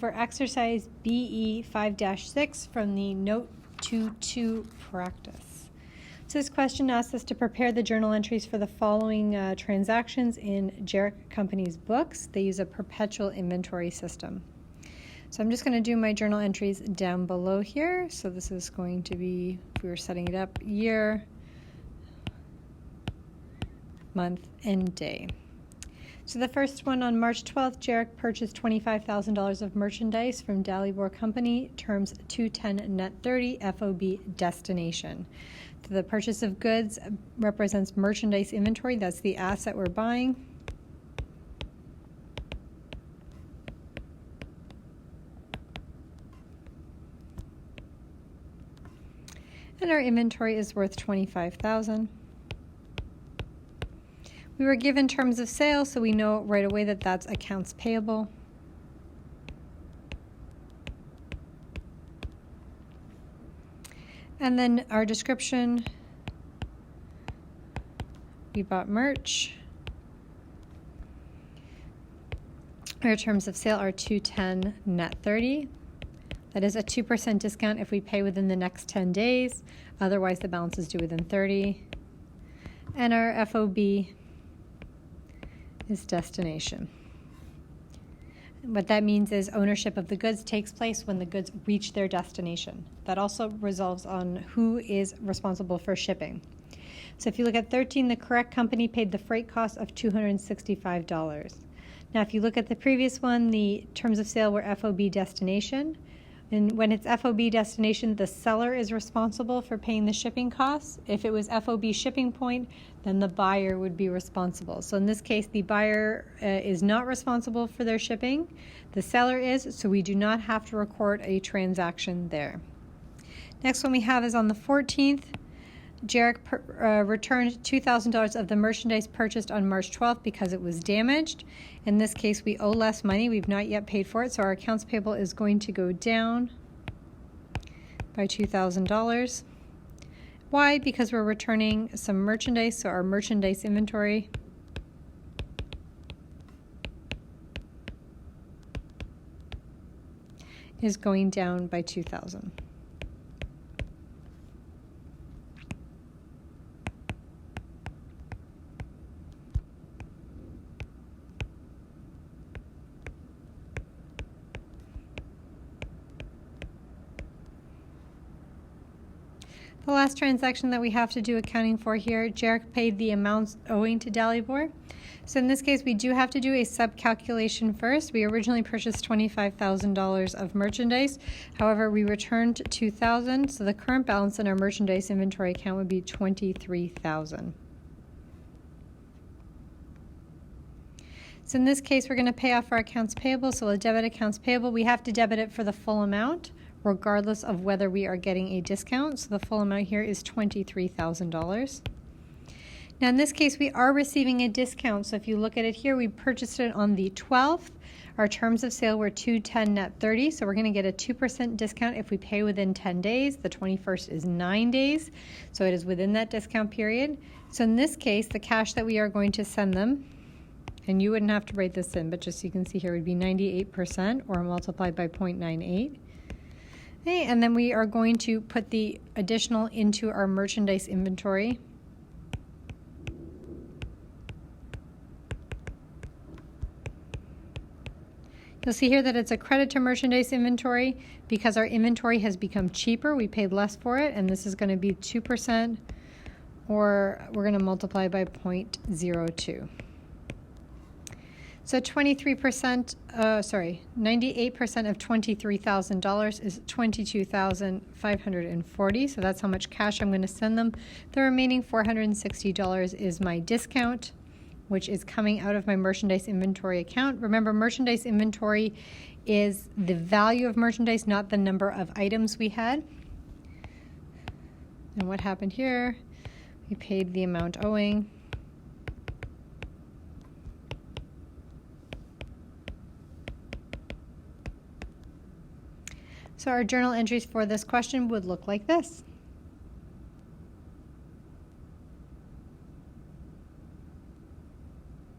For exercise BE5-6 from the Note 2-2 practice. So this question asks us to prepare the journal entries for the following transactions in Jarek Company's books. They use a perpetual inventory system. So I'm just going to do my journal entries down below here. So this is going to be, if we were setting it up, year, month, and day. So the first one, on March 12th, Jarek purchased $25,000 of merchandise from Dalibor Company, terms 210 net 30, FOB destination. So the purchase of goods represents merchandise inventory. That's the asset we're buying. And our inventory is worth $25,000. We were given terms of sale, so we know right away that that's accounts payable. And then our description, we bought merch. Our terms of sale are 210 net 30. That is a 2% discount if we pay within the next 10 days. Otherwise, the balance is due within 30. And our FOB is destination. What that means is ownership of the goods takes place when the goods reach their destination. That also resolves on who is responsible for shipping. So if you look at 13, the correct company paid the freight cost of $265. Now if you look at the previous one, the terms of sale were FOB destination. And when it's FOB destination, the seller is responsible for paying the shipping costs. If it was FOB shipping point, then the buyer would be responsible. So in this case, the buyer is not responsible for their shipping. The seller is, so we do not have to record a transaction there. Next one we have is on the 14th. Jarek returned $2,000 of the merchandise purchased on March 12th because it was damaged. In this case, we owe less money. We've not yet paid for it, so our accounts payable is going to go down by $2,000. Why? Because we're returning some merchandise, so our merchandise inventory is going down by $2,000. The last transaction that we have to do accounting for here, Jarek paid the amounts owing to Dalibor. So in this case, we do have to do a sub-calculation first. We originally purchased $25,000 of merchandise. However, we returned $2,000, so the current balance in our merchandise inventory account would be $23,000. So in this case, we're going to pay off our accounts payable. So we'll debit accounts payable. We have to debit it for the full amount, regardless of whether we are getting a discount. So the full amount here is $23,000. Now in this case, we are receiving a discount. So if you look at it here, we purchased it on the 12th. Our terms of sale were 210 net 30. So we're going to get a 2% discount if we pay within 10 days. The 21st is 9 days. So it is within that discount period. So in this case, the cash that we are going to send them, and you wouldn't have to write this in, but just so you can see here, would be 98% or multiplied by 0.98. Okay, and then we are going to put the additional into our merchandise inventory. You'll see here that it's a credit to merchandise inventory because our inventory has become cheaper. We paid less for it, and this is going to be 2%, or we're going to multiply by 0.02. So 98% of $23,000 is $22,540. So that's how much cash I'm going to send them. The remaining $460 is my discount, which is coming out of my merchandise inventory account. Remember, merchandise inventory is the value of merchandise, not the number of items we had. And what happened here? We paid the amount owing. So our journal entries for this question would look like this.